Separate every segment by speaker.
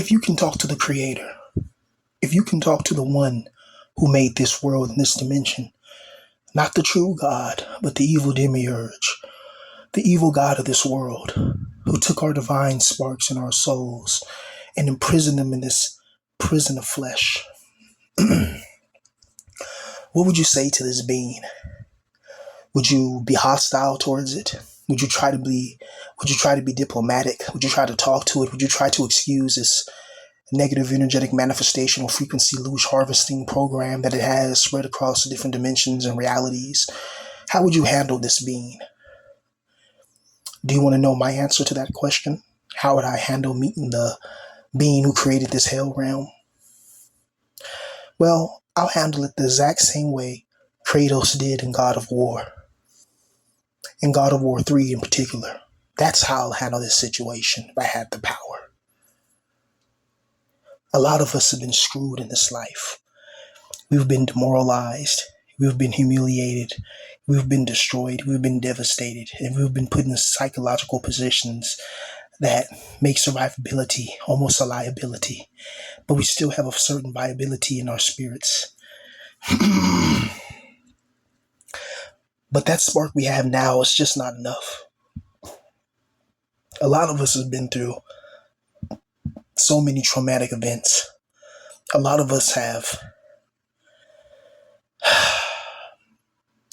Speaker 1: If you can talk to the creator, if you can talk to the one who made this world and this dimension, not the true God, but the evil demiurge, the evil God of this world, who took our divine sparks in our souls and imprisoned them in this prison of flesh, what would you say to this being? Would you be hostile towards it? Would you try to be diplomatic? Would you try to talk to it? Would you try to excuse this negative energetic manifestational frequency luge harvesting program that it has spread across the different dimensions and realities? How would you handle this being? Do you want to know my answer to that question? How would I handle meeting the being who created this hell realm? Well, I'll handle it the exact same way Kratos did in God of War. In God of War 3 in particular. That's how I'll handle this situation if I had the power. A lot of us have been screwed in this life. We've been demoralized. We've been humiliated. We've been destroyed. We've been devastated. And we've been put in psychological positions that make survivability almost a liability. But we still have a certain viability in our spirits. But that spark we have now is just not enough. A lot of us have been through so many traumatic events. A lot of us have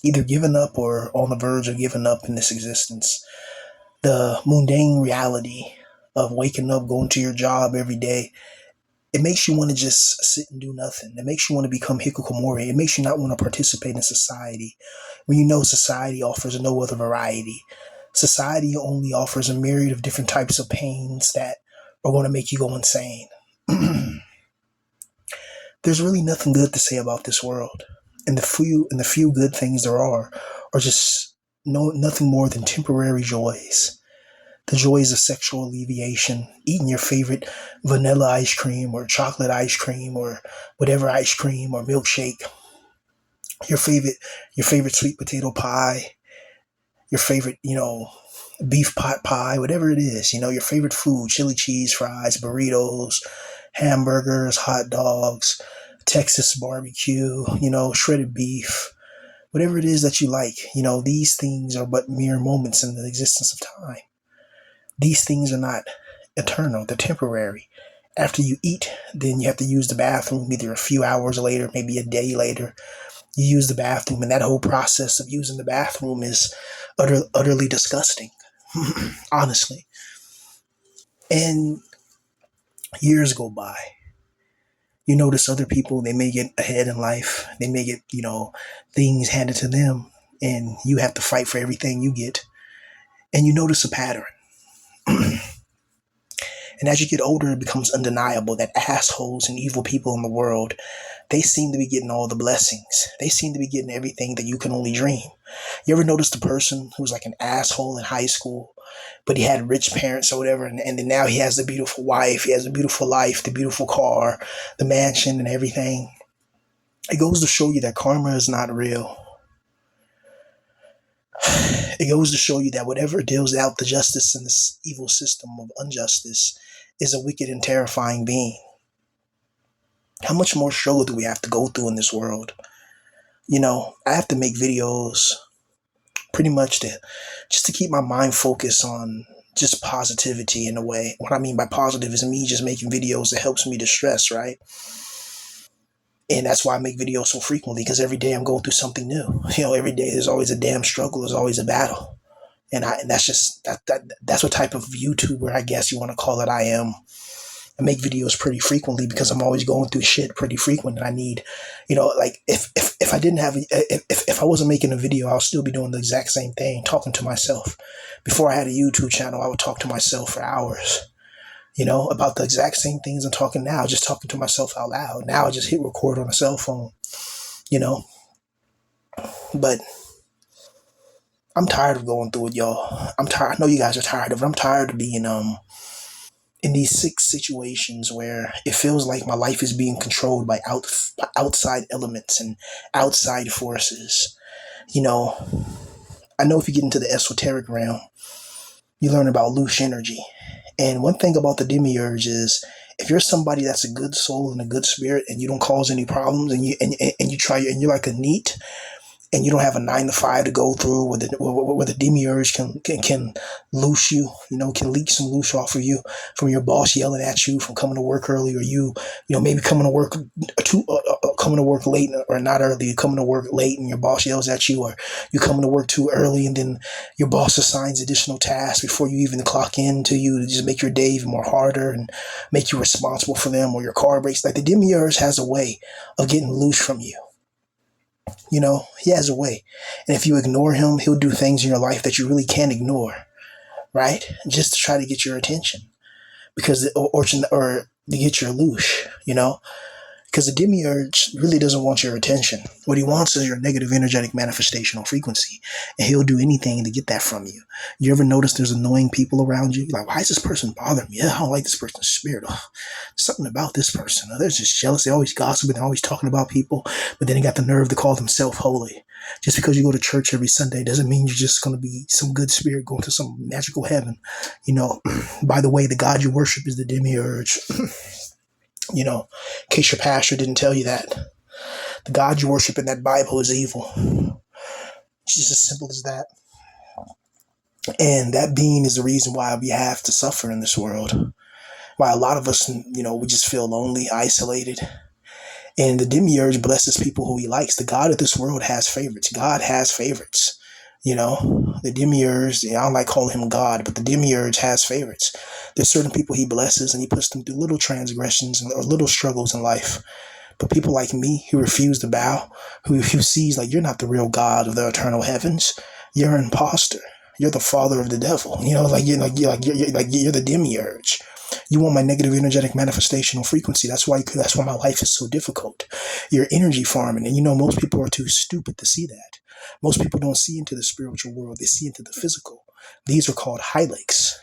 Speaker 1: either given up or on the verge of giving up in this existence. The mundane reality of waking up, going to your job every day, it makes you want to just sit and do nothing. It makes you want to become hikikomori. It makes you not want to participate in society. When you know society offers no other variety. Society only offers a myriad of different types of pains that are going to make you go insane. There's really nothing good to say about this world. And the few good things there are just nothing more than temporary joys. The joys of sexual alleviation, eating your favorite vanilla ice cream or chocolate ice cream or whatever ice cream or milkshake, your favorite sweet potato pie, your favorite, beef pot pie, whatever it is, your favorite food, chili cheese fries, burritos, hamburgers, hot dogs, Texas barbecue, shredded beef, whatever it is that you like, these things are but mere moments in the existence of time. These things are not eternal, they're temporary. After you eat, then you have to use the bathroom either a few hours later, maybe a day later. You use the bathroom, and that whole process of using the bathroom is utterly disgusting, honestly. And years go by. You notice other people, they may get ahead in life. They may get, things handed to them, and you have to fight for everything you get. And you notice a pattern. And as you get older, it becomes undeniable that assholes and evil people in the world, they seem to be getting all the blessings. They seem to be getting everything that you can only dream. You ever notice the person who's like an asshole in high school, but he had rich parents or whatever, and then now he has the beautiful wife, he has a beautiful life, the beautiful car, the mansion and everything. It goes to show you that karma is not real. It goes to show you that whatever deals out the justice in this evil system of injustice is a wicked and terrifying being. How much more struggle do we have to go through in this world? I have to make videos pretty much just to keep my mind focused on just positivity in a way. What I mean by positive is me just making videos that helps me distress, right? And that's why I make videos so frequently, because every day I'm going through something new. Every day there's always a damn struggle, there's always a battle. And that's just that's what type of YouTuber, I guess you want to call it, I am. I make videos pretty frequently because I'm always going through shit pretty frequent, and I need, like if I didn't have if I wasn't making a video, I'll still be doing the exact same thing, talking to myself. Before I had a YouTube channel, I would talk to myself for hours, about the exact same things I'm talking now, just talking to myself out loud. Now I just hit record on a cell phone, but I'm tired of going through it, y'all. I'm tired. I know you guys are tired of it. I'm tired of being in these 6 situations where it feels like my life is being controlled by outside elements and outside forces. I know if you get into the esoteric realm, you learn about loose energy. And one thing about the demiurge is If you're somebody that's a good soul and a good spirit, and you don't cause any problems, and you try, and you're like a neat, and you don't have a 9 to 5 to go through, where the demiurge can loose you, can leak some loose off of you from your boss yelling at you from coming to work early, or maybe coming to work late, or not early, you're coming to work late and your boss yells at you, or you're coming to work too early and then your boss assigns additional tasks before you even clock in to you to just make your day even more harder and make you responsible for them, or your car breaks. Like, the demiurge has a way of getting loose from you. He has a way. And if you ignore him, he'll do things in your life that you really can't ignore, right? Just to try to get your attention, because, or to get your loosh, because the demiurge really doesn't want your attention. What he wants is your negative energetic manifestational frequency. And he'll do anything to get that from you. You ever notice there's annoying people around you? You're like, why is this person bothering me? I don't like this person's spirit. Oh, something about this person. Oh, they're just jealous. They're always gossiping. They're always talking about people. But then they got the nerve to call themselves holy. Just because you go to church every Sunday doesn't mean you're just going to be some good spirit going to some magical heaven. By the way, the God you worship is the demiurge. In case your pastor didn't tell you that. The God you worship in that Bible is evil. It's just as simple as that. And that being is the reason why we have to suffer in this world. Why a lot of us, we just feel lonely, isolated. And the demiurge blesses people who he likes. The God of this world has favorites. God has favorites. The demiurge, I don't like calling him God, but the demiurge has favorites. There's certain people he blesses, and he puts them through little transgressions or little struggles in life. But people like me who refuse to bow, who sees like, you're not the real God of the eternal heavens. You're an imposter. You're the father of the devil. You're the demiurge. You want my negative energetic manifestational frequency. That's why my life is so difficult. You're energy farming, and most people are too stupid to see that. Most people don't see into the spiritual world. They see into the physical. These are called hylics.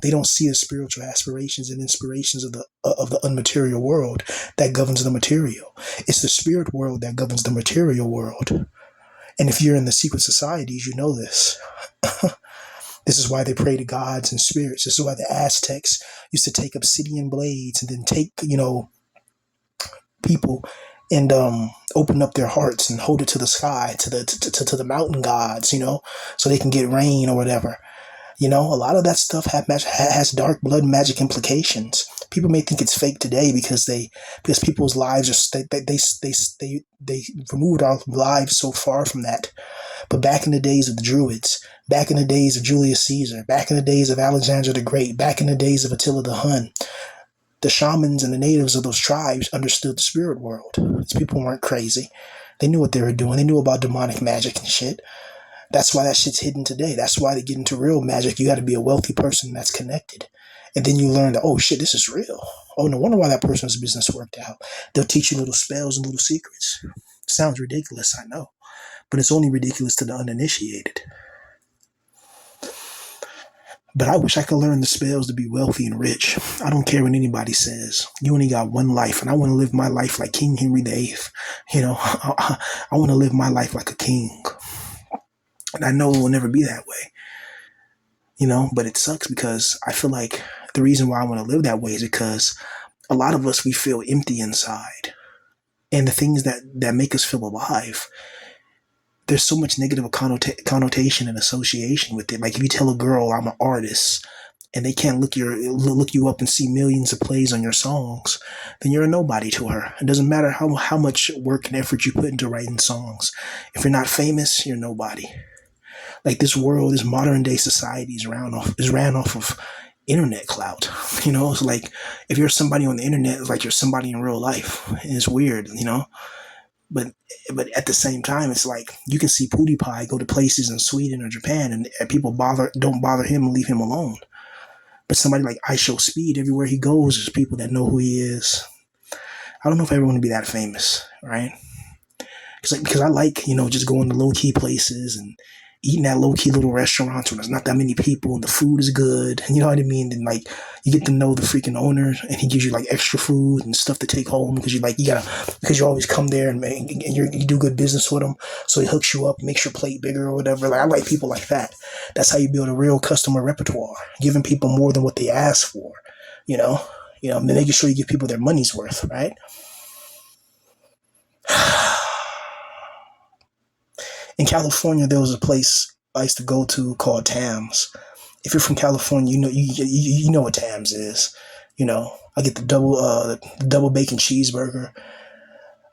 Speaker 1: They don't see the spiritual aspirations and inspirations of the unmaterial world that governs the material. It's the spirit world that governs the material world. And if you're in the secret societies, you know this. This is why they pray to gods and spirits. This is why the Aztecs used to take obsidian blades and then take, people and open up their hearts and hold it to the sky, to the mountain gods, so they can get rain or whatever. A lot of that stuff has dark blood magic implications. People may think it's fake today because people's lives are they removed our lives so far from that. But back in the days of the Druids, back in the days of Julius Caesar, back in the days of Alexander the Great, back in the days of Attila the Hun, the shamans and the natives of those tribes understood the spirit world. These people weren't crazy. They knew what they were doing. They knew about demonic magic and shit. That's why that shit's hidden today. That's why to get into real magic, you got to be a wealthy person that's connected. And then you learn that, oh shit, this is real. Oh, no wonder why that person's business worked out. They'll teach you little spells and little secrets. Sounds ridiculous, I know. But it's only ridiculous to the uninitiated. But I wish I could learn the spells to be wealthy and rich. I don't care what anybody says. You only got one life, and I want to live my life like King Henry VIII. I want to live my life like a king. And I know it will never be that way. But it sucks because I feel like the reason why I want to live that way is because a lot of us, we feel empty inside. And the things that make us feel alive, there's so much negative connotation and association with it. Like if you tell a girl I'm an artist and they can't look you up and see millions of plays on your songs, then you're a nobody to her. It doesn't matter how much work and effort you put into writing songs. If you're not famous, you're nobody. Like this world, this modern day society is ran off of internet clout. It's like if you're somebody on the internet, it's like you're somebody in real life. And it's weird, But at the same time, it's like you can see PewDiePie go to places in Sweden or Japan, and people don't bother him and leave him alone. But somebody like IShowSpeed, everywhere he goes, there's people that know who he is. I don't know if I ever want to be that famous, right? Because I like, just going to low key places and eating at low key little restaurants where there's not that many people and the food is good. And you know what I mean? And like you get to know the freaking owner, and he gives you like extra food and stuff to take home because you always come there and you do good business with him. So he hooks you up, makes your plate bigger or whatever. Like I like people like that. That's how you build a real customer repertoire, giving people more than what they ask for. You know, making sure you give people their money's worth, right? In California, there was a place I used to go to called Tams. If you're from California, you know what Tams is. You know, I get the double bacon cheeseburger.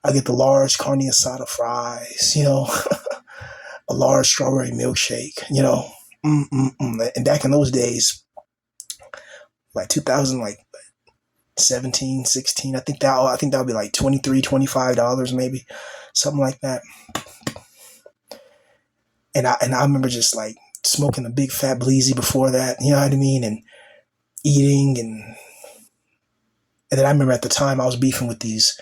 Speaker 1: I get the large carne asada fries. You know, a large strawberry milkshake. You know, and back in those days, like 2000, like 17, 16. I think that would be like $23, $25 maybe, something like that. And I remember just like smoking a big fat bleezy before that, you know what I mean, and eating and then I remember at the time I was beefing with these,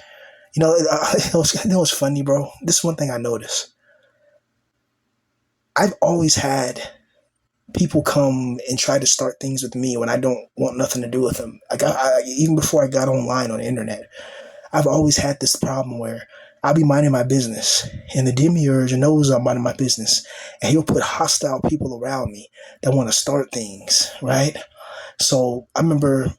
Speaker 1: it was funny, bro. This is one thing I noticed. I've always had people come and try to start things with me when I don't want nothing to do with them. Even before I got online on the internet, I've always had this problem where I'll be minding my business and the demiurge knows I'm minding my business and he'll put hostile people around me that want to start things, right? So I remember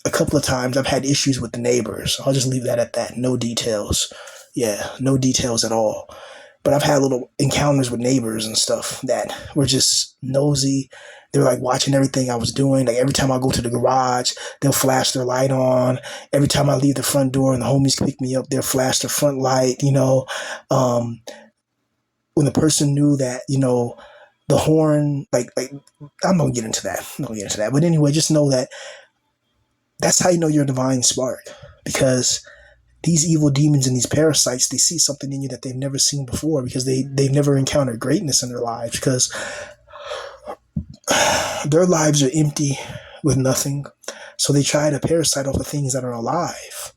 Speaker 1: a couple of times I've had issues with the neighbors. I'll just leave that at that. No details. Yeah, no details at all. But I've had little encounters with neighbors and stuff that were just nosy. They were like watching everything I was doing. Like every time I go to the garage, they'll flash their light on. Every time I leave the front door and the homies pick me up, they'll flash their front light, when the person knew that, the horn, like I'm not gonna get into that. I'm not gonna get into that. But anyway, just know that that's how you know you're a divine spark. Because these evil demons and these parasites, they see something in you that they've never seen before because they've never encountered greatness in their lives because their lives are empty with nothing. So they try to parasite off of things that are alive.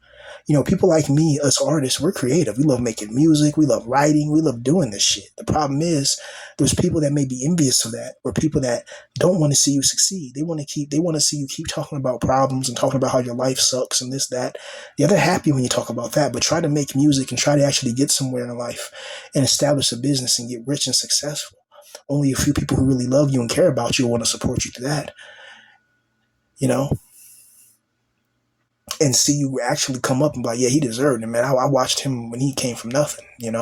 Speaker 1: People like me, us artists, we're creative. We love making music. We love writing. We love doing this shit. The problem is there's people that may be envious of that or people that don't want to see you succeed. They want to see you keep talking about problems and talking about how your life sucks and this, that. Yeah, they're happy when you talk about that, but try to make music and try to actually get somewhere in life and establish a business and get rich and successful. Only a few people who really love you and care about you will want to support you through that, and see you actually come up and be like, yeah, he deserved it, man. I watched him when he came from nothing, Then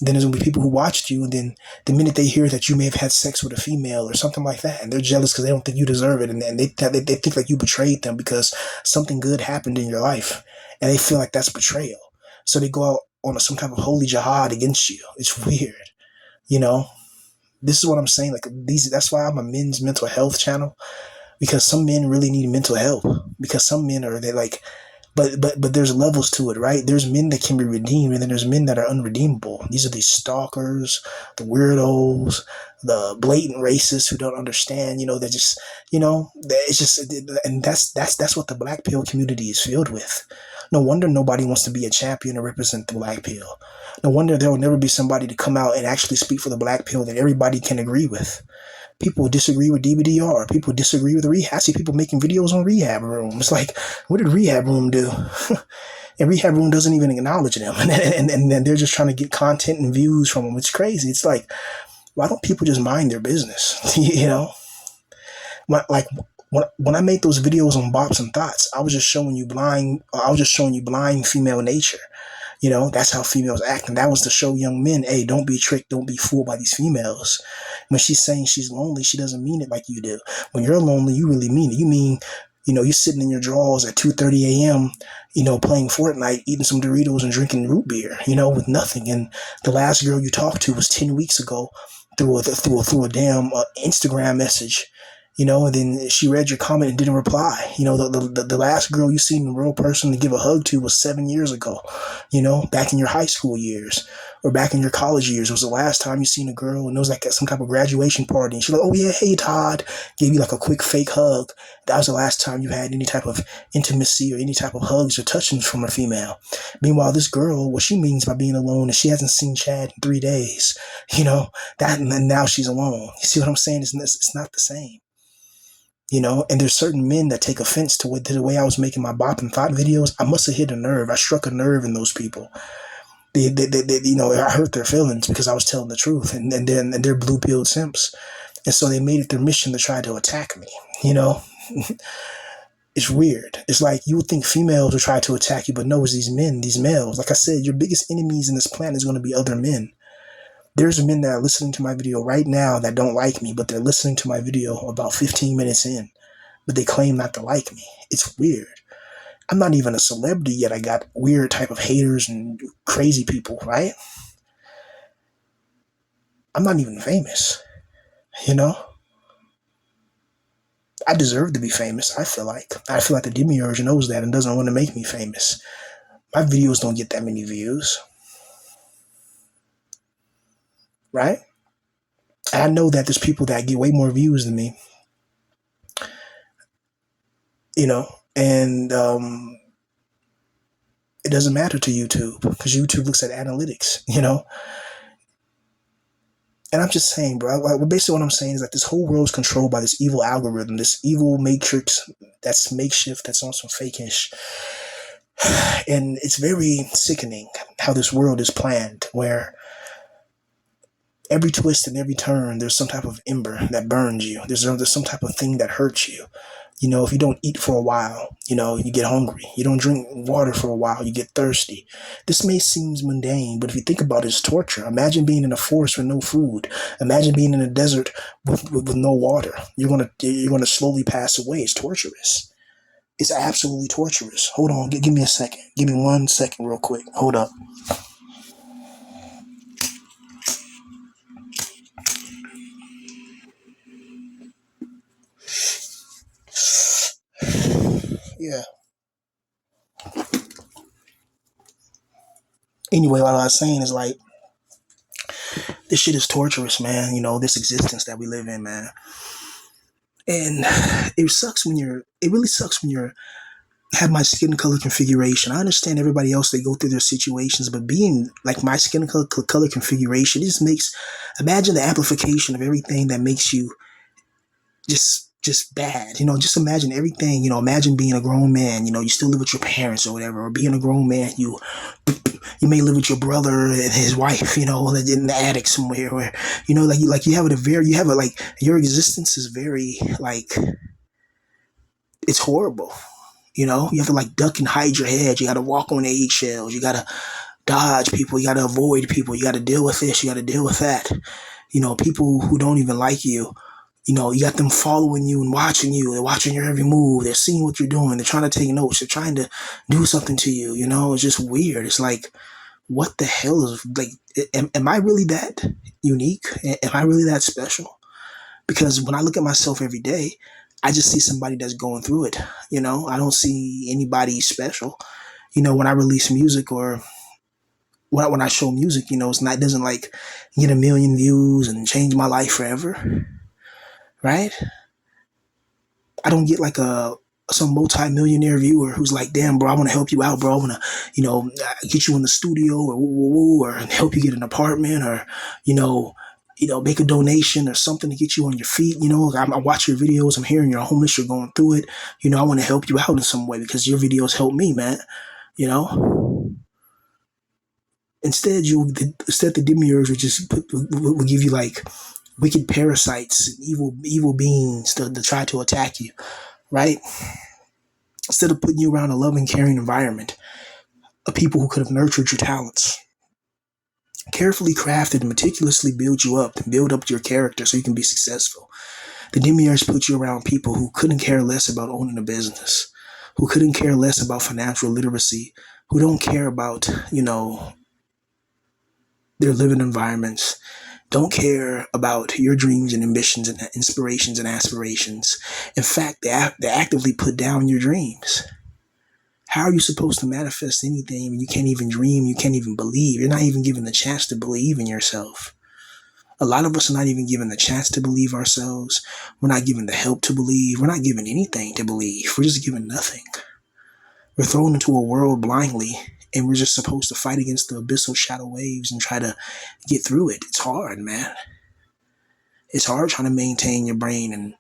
Speaker 1: there's going to be people who watched you, and then the minute they hear that you may have had sex with a female or something like that, and they're jealous because they don't think you deserve it, and they think like you betrayed them because something good happened in your life, and they feel like that's betrayal. So they go out on some type of holy jihad against you. It's weird, This is what I'm saying. Like that's why I'm a men's mental health channel. Because some men really need mental help. Because some men but there's levels to it, right? There's men that can be redeemed, and then there's men that are unredeemable. These are these stalkers, the weirdos, the blatant racists who don't understand. They're just, it's just, and that's what the black pill community is filled with. No wonder nobody wants to be a champion or represent the black pill. No wonder there will never be somebody to come out and actually speak for the black pill that everybody can agree with. People disagree with DBDR. People disagree with rehab. I see people making videos on Rehab Room. It's like, what did Rehab Room do? And Rehab Room doesn't even acknowledge them. And they're just trying to get content and views from them. It's crazy. It's like, why don't people just mind their business? When I made those videos on Bops and Thoughts, I was just showing you blind female nature. That's how females act. And that was to show young men, hey, don't be tricked, don't be fooled by these females. When she's saying she's lonely, she doesn't mean it like you do. When you're lonely, you really mean it. You mean, you're sitting in your drawers at 2:30 a.m., playing Fortnite, eating some Doritos and drinking root beer, with nothing. And the last girl you talked to was 10 weeks ago through a damn Instagram message. And then she read your comment and didn't reply. The last girl you seen a real person to give a hug to was 7 years ago, back in your high school years or back in your college years. It was the last time you seen a girl, and it was like at some type of graduation party. And she's like, oh yeah, hey Todd, gave you like a quick fake hug. That was the last time you had any type of intimacy or any type of hugs or touchings from a female. Meanwhile, this girl, what she means by being alone is she hasn't seen Chad in 3 days, that, and now she's alone. You see what I'm saying? It's not the same. And there's certain men that take offense to the way I was making my Bop and Thought videos. I must have hit a nerve. I struck a nerve in those people. They I hurt their feelings because I was telling the truth, and they're blue-pilled simps. And so they made it their mission to try to attack me, It's weird. It's like you would think females would try to attack you, but no, it's these men, these males. Like I said, your biggest enemies in this planet is going to be other men. There's men that are listening to my video right now that don't like me, but they're listening to my video about 15 minutes in, but they claim not to like me. It's weird. I'm not even a celebrity yet. I got weird type of haters and crazy people, right? I'm not even famous, you know? I deserve to be famous, I feel like. I feel like the demiurge knows that and doesn't want to make me famous. My videos don't get that many views, right? And I know that there's people that get way more views than me, you know? And it doesn't matter to YouTube because YouTube looks at analytics, you know? And I'm just saying, bro, basically what I'm saying is that this whole world is controlled by this evil algorithm, this evil matrix that's makeshift, that's on some fakeish. And it's very sickening how this world is planned, where every twist and every turn, there's some type of ember that burns you. There's some type of thing that hurts you. You know, if you don't eat for a while, you know, you get hungry. You don't drink water for a while, you get thirsty. This may seem mundane, but if you think about it, it's torture. Imagine being in a forest with no food. Imagine being in a desert with no water. You're gonna slowly pass away. It's torturous. It's absolutely torturous. Hold on, give me a second. Give me 1 second real quick. Hold up. Yeah. Anyway, what I was saying is like, this shit is torturous, man. You know, this existence that we live in, man. And it really sucks when you're have my skin color configuration. I understand everybody else, they go through their situations, but being like my skin color configuration, it just makes, imagine the amplification of everything that makes you just bad. You know, just imagine everything, you know, imagine being a grown man, you know, you still live with your parents or whatever, or being a grown man, you may live with your brother and his wife, you know, in the attic somewhere, where, you know, like you have like, your existence is very, like, it's horrible. You know, you have to like duck and hide your head. You got to walk on eggshells. You got to dodge people. You got to avoid people. You got to deal with this. You got to deal with that. You know, people who don't even like you, you know, you got them following you and watching you. They're watching your every move. They're seeing what you're doing. They're trying to take notes. They're trying to do something to you. You know, it's just weird. It's like, what the hell is, like, am I really that unique? Am I really that special? Because when I look at myself every day, I just see somebody that's going through it. You know, I don't see anybody special. You know, when I release music or when I show music, you know, it doesn't like get a million views and change my life forever, right? I don't get like some multi-millionaire viewer who's like, damn, bro, I want to help you out, bro. I want to, you know, get you in the studio or help you get an apartment or, you know, make a donation or something to get you on your feet. You know, I watch your videos. I'm hearing you're homeless. You're going through it. You know, I want to help you out in some way because your videos help me, man. You know, instead the demiurge would give you like wicked parasites and evil beings to try to attack you, right? Instead of putting you around a loving, caring environment of people who could have nurtured your talents, carefully crafted and meticulously build up your character so you can be successful. The demiurge put you around people who couldn't care less about owning a business, who couldn't care less about financial literacy, who don't care about, you know, their living environments, don't care about your dreams and ambitions and inspirations and aspirations. In fact, they actively put down your dreams. How are you supposed to manifest anything when you can't even dream, you can't even believe? You're not even given the chance to believe in yourself. A lot of us are not even given the chance to believe ourselves. We're not given the help to believe. We're not given anything to believe. We're just given nothing. We're thrown into a world blindly, and we're just supposed to fight against the abyssal shadow waves and try to get through it. It's hard, man. It's hard trying to maintain your brain and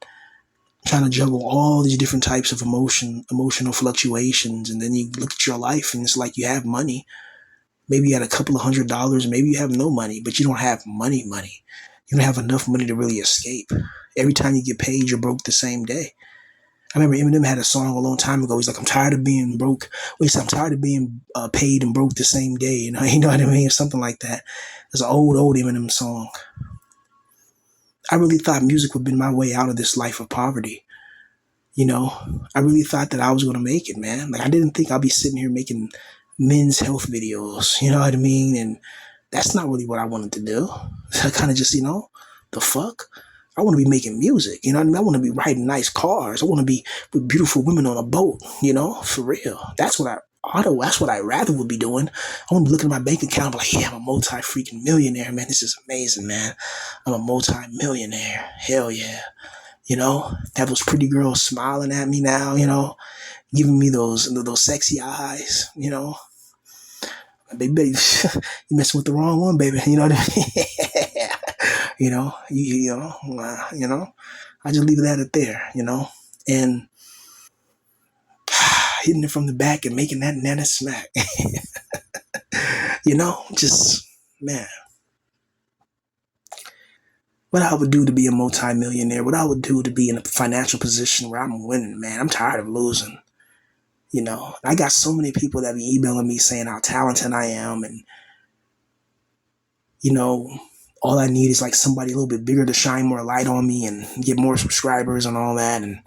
Speaker 1: trying to juggle all these different types of emotional fluctuations. And then you look at your life and it's like you have money. Maybe you had a couple of $100, maybe you have no money, but you don't have money. You don't have enough money to really escape. Every time you get paid, you're broke the same day. I remember Eminem had a song a long time ago. He's like, I'm tired of being broke. Well, he said, I'm tired of being paid and broke the same day. You know what I mean? Or something like that. It's an old Eminem song. I really thought music would have been my way out of this life of poverty. You know, I really thought that I was going to make it, man. Like, I didn't think I'd be sitting here making men's health videos. You know what I mean? And that's not really what I wanted to do. I kind of just, the fuck? I want to be making music. You know what I mean? I want to be riding nice cars. I want to be with beautiful women on a boat, for real. That's what I rather would be doing. I want to be looking at my bank account and be like, yeah, I'm a multi freaking millionaire, man. This is amazing, man. I'm a multi millionaire. Hell yeah. Have those pretty girls smiling at me now, giving me those sexy eyes, baby, you messing with the wrong one, baby. You know what I mean? I just leave that at there, and hitting it from the back and making that nana smack, just, man, what I would do to be a multimillionaire, what I would do to be in a financial position where I'm winning, man. I'm tired of losing. I got so many people that be emailing me saying how talented I am, and all I need is like somebody a little bit bigger to shine more light on me and get more subscribers and all that. And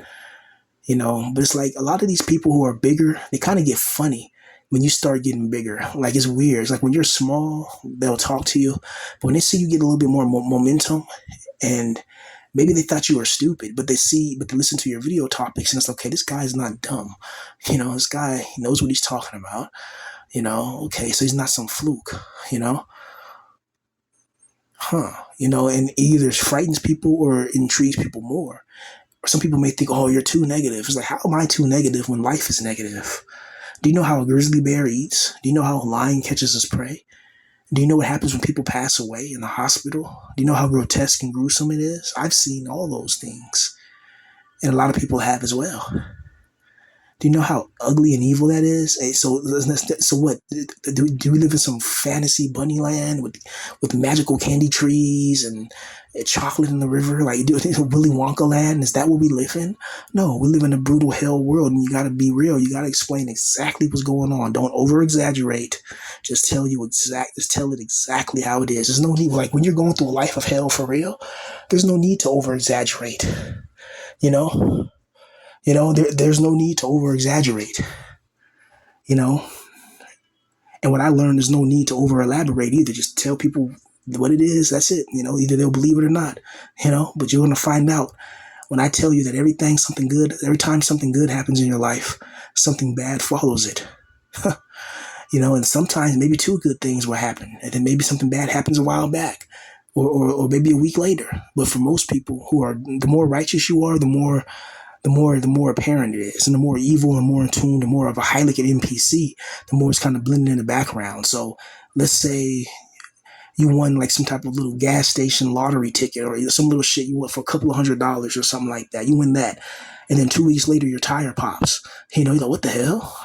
Speaker 1: but it's like a lot of these people who are bigger, they kind of get funny when you start getting bigger. Like, it's weird. It's like when you're small, they'll talk to you, but when they see you get a little bit more momentum, and maybe they thought you were stupid, but they listen to your video topics, and it's okay, this guy's not dumb. This guy knows what he's talking about. Okay, so he's not some fluke. And it either frightens people or intrigues people more. Or some people may think, oh, you're too negative. It's like, how am I too negative when life is negative? Do you know how a grizzly bear eats? Do you know how a lion catches his prey? Do you know what happens when people pass away in the hospital? Do you know how grotesque and gruesome it is? I've seen all those things. And a lot of people have as well. Do you know how ugly and evil that is? So what? Do we live in some fantasy bunny land with magical candy trees and chocolate in the river? Like, Willy Wonka land? Is that what we live in? No, we live in a brutal hell world, and you got to be real. You got to explain exactly what's going on. Don't over exaggerate. Just tell it exactly how it is. There's no need. Like, when you're going through a life of hell for real, there's no need to over exaggerate. There's no need to over exaggerate, and what I learned, there's no need to over elaborate either. Just tell people what it is. That's it. Either they'll believe it or not, but you're going to find out when I tell you that every time something good happens in your life, something bad follows it. And sometimes maybe two good things will happen, and then maybe something bad happens a while back, or maybe a week later. But for most people the more righteous you are, the more apparent it is, and the more evil and more in tune, the more of a Heilige NPC, the more it's kind of blending in the background. So let's say you won like some type of little gas station lottery ticket, or some little shit you won for a couple of $100s or something like that. You win that. And then 2 weeks later, your tire pops. You're like, what the hell?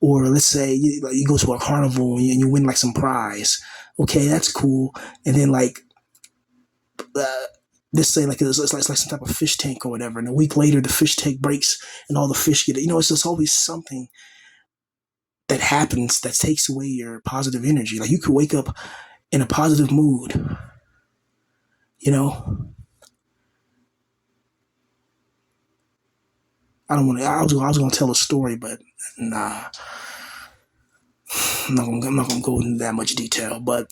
Speaker 1: Or let's say you go to a carnival and you win like some prize. Okay, that's cool. And then let's say it's like some type of fish tank or whatever, and a week later the fish tank breaks and all the fish get it. It's just always something that happens that takes away your positive energy. Like, you could wake up in a positive mood, I was gonna tell a story, but nah, I'm not gonna go into that much detail. But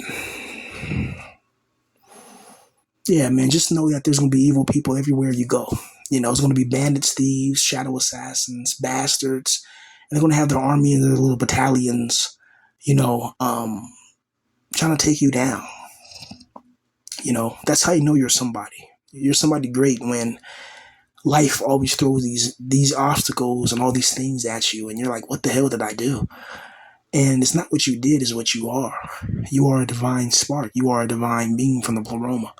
Speaker 1: yeah, man, just know that there's going to be evil people everywhere you go. It's going to be bandits, thieves, shadow assassins, bastards. And they're going to have their army and their little battalions, trying to take you down. That's how you know you're somebody. You're somebody great when life always throws these obstacles and all these things at you. And you're like, what the hell did I do? And it's not what you did, it's what you are. You are a divine spark. You are a divine being from the pleroma.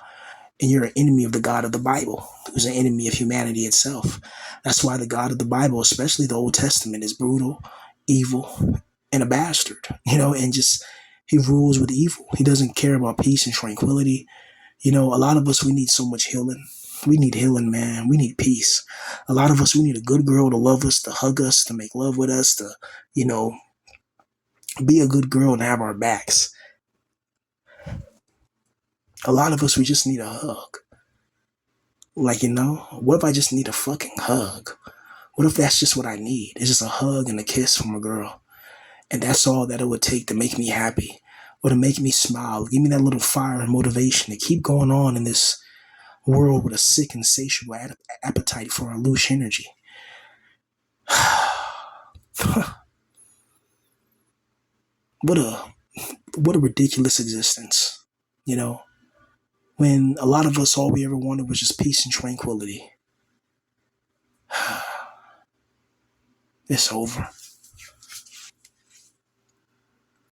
Speaker 1: And you're an enemy of the God of the Bible, who's an enemy of humanity itself. That's why the God of the Bible, especially the Old Testament, is brutal, evil, and a bastard, and just, he rules with evil. He doesn't care about peace and tranquility. A lot of us, we need so much healing. We need healing, man. We need peace. A lot of us, we need a good girl to love us, to hug us, to make love with us, to, you know, be a good girl and have our backs. A lot of us, we just need a hug. Like, what if I just need a fucking hug? What if that's just what I need? It's just a hug and a kiss from a girl. And that's all that it would take to make me happy or to make me smile. Give me that little fire and motivation to keep going on in this world with a sick, insatiable appetite for our loose energy. what a what a ridiculous existence, you know, when a lot of us, all we ever wanted was just peace and tranquility. It's over.